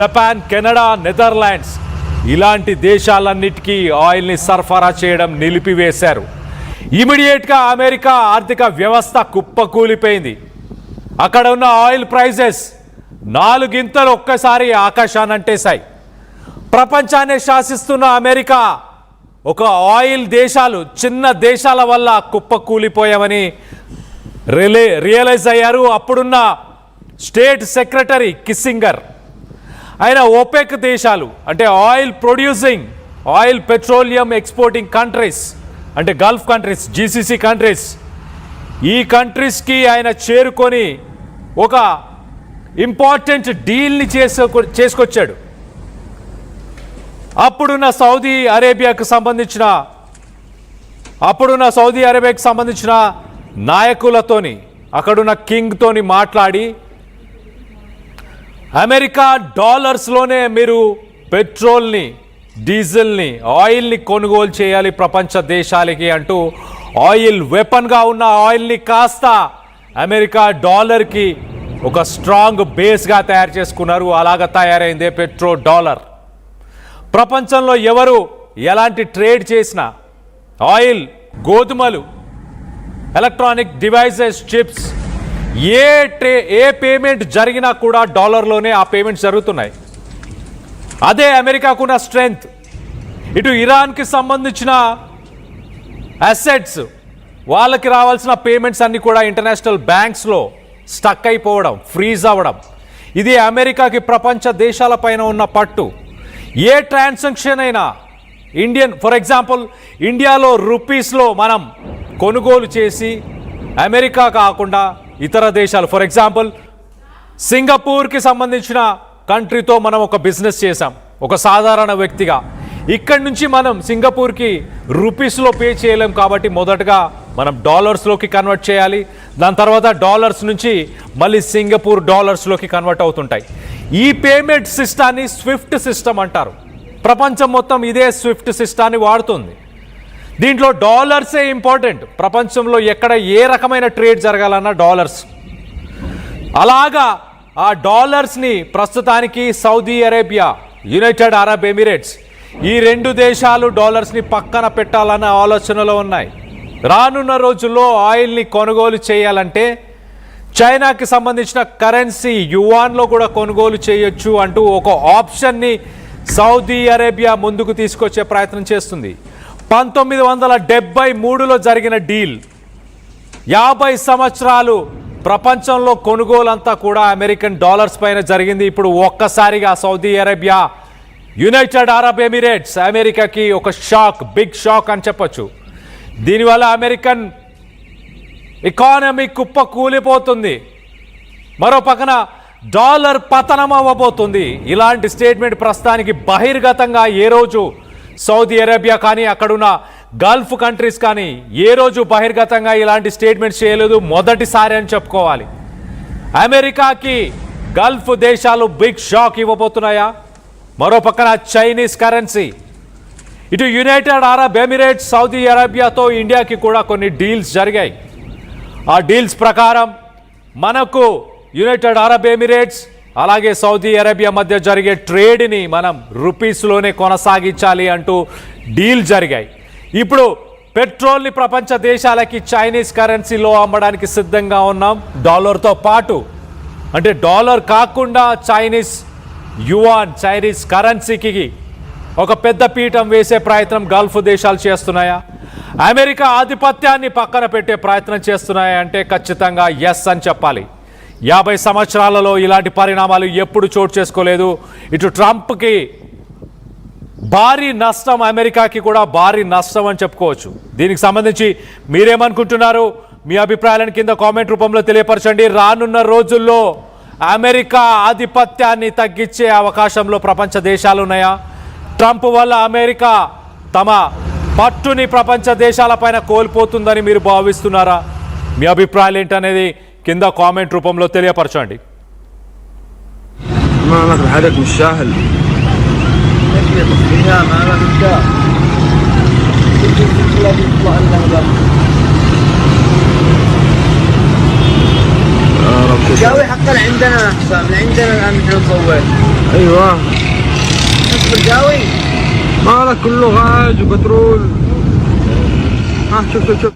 Japan, Canada, Netherlands ఇలాంటి దేశాలన్నిటికీ ఆయిల్ని సరఫరా చేయడం నిలిపివేశారు. ఇమీడియట్గా అమెరికా ఆర్థిక వ్యవస్థ కుప్పకూలిపోయింది. అక్కడ ఉన్న ఆయిల్ ప్రైజెస్ 4 గింతలు ఒక్కసారి ఆకాశాన్ని అంటేశాయి. ప్రపంచాన్ని శాసిస్తున్న అమెరికా ఒక ఆయిల్ దేశాలు, చిన్న దేశాల వల్ల కుప్పకూలిపోయామని రియలైజ్ అయ్యారు. అప్పుడున్న స్టేట్ సెక్రటరీ కిస్సింగర్ ఆయన ఓపెక్ దేశాలు అంటే oil producing, oil petroleum exporting countries అంటే గల్ఫ్ కంట్రీస్, జీసీసీ కంట్రీస్, ఈ కంట్రీస్కి ఆయన చేరుకొని ఒక ఇంపార్టెంట్ డీల్ని చేసుకొచ్చాడు. అప్పుడున్న సౌదీ అరేబియాకు సంబంధించిన నాయకులతోని, అక్కడున్న కింగ్తోని మాట్లాడి అమెరికా డాలర్స్లోనే మీరు పెట్రోల్ని, డీజిల్ని, ఆయిల్ని కొనుగోలు చేయాలి ప్రపంచ దేశాలకి అంటూ ఆయిల్ వెపన్గా ఉన్న ఆయిల్ని కాస్త అమెరికా డాలర్కి ఒక స్ట్రాంగ్ బేస్గా తయారు చేసుకున్నారు. అలాగా తయారైందే పెట్రో డాలర్. ప్రపంచంలో ఎవరు ఎలాంటి ట్రేడ్ చేసినా ఆయిల్, గోధుమలు, ఎలక్ట్రానిక్ డివైజెస్, చిప్స్ ఏ పేమెంట్ జరిగినా కూడా డాలర్లోనే ఆ పేమెంట్స్ జరుగుతున్నాయి. అదే అమెరికాకున్న స్ట్రెంగ్త్. ఇటు ఇరాన్కి సంబంధించిన అసెట్స్, వాళ్ళకి రావాల్సిన పేమెంట్స్ అన్నీ కూడా ఇంటర్నేషనల్ బ్యాంక్స్లో స్టక్ అయిపోవడం, ఫ్రీజ్ అవ్వడం, ఇది అమెరికాకి ప్రపంచ దేశాలపైన ఉన్న పట్టు. ఏ ట్రాన్సాక్షన్ అయినా ఫర్ ఎగ్జాంపుల్ ఇండియాలో రూపీస్లో మనం కొనుగోలు చేసి అమెరికా కాకుండా ఇతర దేశాలు, ఫర్ ఎగ్జాంపుల్ సింగపూర్కి సంబంధించిన కంట్రీతో మనం ఒక బిజినెస్ చేసాం ఒక సాధారణ వ్యక్తిగా. ఇక్కడి నుంచి మనం సింగపూర్కి రూపీస్లో పే చేయలేం కాబట్టి మొదటగా మనం డాలర్స్లోకి కన్వర్ట్ చేయాలి. దాని తర్వాత డాలర్స్ నుంచి మళ్ళీ సింగపూర్ డాలర్స్లోకి కన్వర్ట్ అవుతుంటాయి. ఈ పేమెంట్ సిస్టాన్ని స్విఫ్ట్ సిస్టమ్ అంటారు. ప్రపంచం మొత్తం ఇదే స్విఫ్ట్ సిస్టాన్ని వాడుతుంది. దీంట్లో డాలర్సే ఇంపార్టెంట్. ప్రపంచంలో ఎక్కడ ఏ రకమైన ట్రేడ్ జరగాలన్నా డాలర్స్. అలాగా ఆ డాలర్స్ని ప్రస్తుతానికి Saudi Arabia, United Arab Emirates, ఈ 2 దేశాలు డాలర్స్ని పక్కన పెట్టాలన్న ఆలోచనలో ఉన్నాయి. రానున్న రోజుల్లో ఆయిల్ని కొనుగోలు చేయాలంటే చైనాకి సంబంధించిన కరెన్సీ యువాన్లో కూడా కొనుగోలు చేయొచ్చు అంటూ ఒక ఆప్షన్ని సౌదీ అరేబియా ముందుకు తీసుకొచ్చే ప్రయత్నం చేస్తుంది. 1973లో జరిగిన డీల్ 50 సంవత్సరాలు ప్రపంచంలో కొనుగోలంతా కూడా అమెరికన్ డాలర్స్ పైన జరిగింది. ఇప్పుడు ఒక్కసారిగా Saudi Arabia, United Arab Emirates అమెరికాకి ఒక షాక్, బిగ్ షాక్ అని చెప్పొచ్చు. దీనివల్ల అమెరికన్ ఎకానమీ కుప్ప కూలిపోతుంది. మరో పక్కన డాలర్ పతనం అవ్వబోతుంది. ఇలాంటి స్టేట్మెంట్ ప్రస్తుతానికి బహిర్గతంగా ఏ రోజు సౌదీ అరేబియా కానీ అక్కడున్న గల్ఫ్ కంట్రీస్ కానీ ఏ రోజు బహిర్గతంగా ఇలాంటి స్టేట్మెంట్స్ చేయలేదు. మొదటిసారి అని చెప్పుకోవాలి. అమెరికాకి గల్ఫ్ దేశాలు బిగ్ షాక్ ఇవ్వబోతున్నాయా? మరో పక్కన చైనీస్ కరెన్సీ, ఇటు యునైటెడ్ అరబ్ ఎమిరేట్స్, సౌదీ అరేబియాతో ఇండియాకి కూడా కొన్ని డీల్స్ జరిగాయి. ఆ డీల్స్ ప్రకారం మనకు యునైటెడ్ అరబ్ ఎమిరేట్స్ అలాగే సౌదీ అరేబియా మధ్య జరిగే ట్రేడ్ని మనం రూపీస్లోనే కొనసాగించాలి అంటూ డీల్ జరిగాయి. ఇప్పుడు పెట్రోల్ని ప్రపంచ దేశాలకి చైనీస్ కరెన్సీలో అమ్మడానికి సిద్ధంగా ఉన్నాం. డాలర్తో పాటు, అంటే డాలర్ కాకుండా చైనీస్ యువాన్, చైనీస్ కరెన్సీకి ఒక పెద్ద పీఠం వేసే ప్రయత్నం గల్ఫ్ దేశాలు చేస్తున్నాయా? అమెరికా ఆధిపత్యాన్ని పక్కన పెట్టే ప్రయత్నం చేస్తున్నాయా అంటే ఖచ్చితంగా ఎస్ అని చెప్పాలి. 50 సంవత్సరాలలో ఇలాంటి పరిణామాలు ఎప్పుడు చోటు చేసుకోలేదు. ఇటు ట్రంప్కి భారీ నష్టం, అమెరికాకి కూడా భారీ నష్టం అని చెప్పుకోవచ్చు. దీనికి సంబంధించి మీరేమనుకుంటున్నారు? మీ అభిప్రాయాలను కింద కామెంట్ రూపంలో తెలియపరచండి. రానున్న రోజుల్లో అమెరికా ఆధిపత్యాన్ని తగ్గించే అవకాశంలో ప్రపంచ దేశాలు ఉన్నాయా? ట్రంప్ వల్ల అమెరికా తమ పట్టుని ప్రపంచ దేశాలపైన కోల్పోతుందని మీరు భావిస్తున్నారా? మీ అభిప్రాయాలు ఏంటనేది కింద కామెంట్ రూపంలో తెలియపరచండి. الجاوي حقا عندنا حسام، من عندنا الان نحن نصور. ايوه شوف الجاوي مالك كله غاز وبترول. ها شوف شوف شوف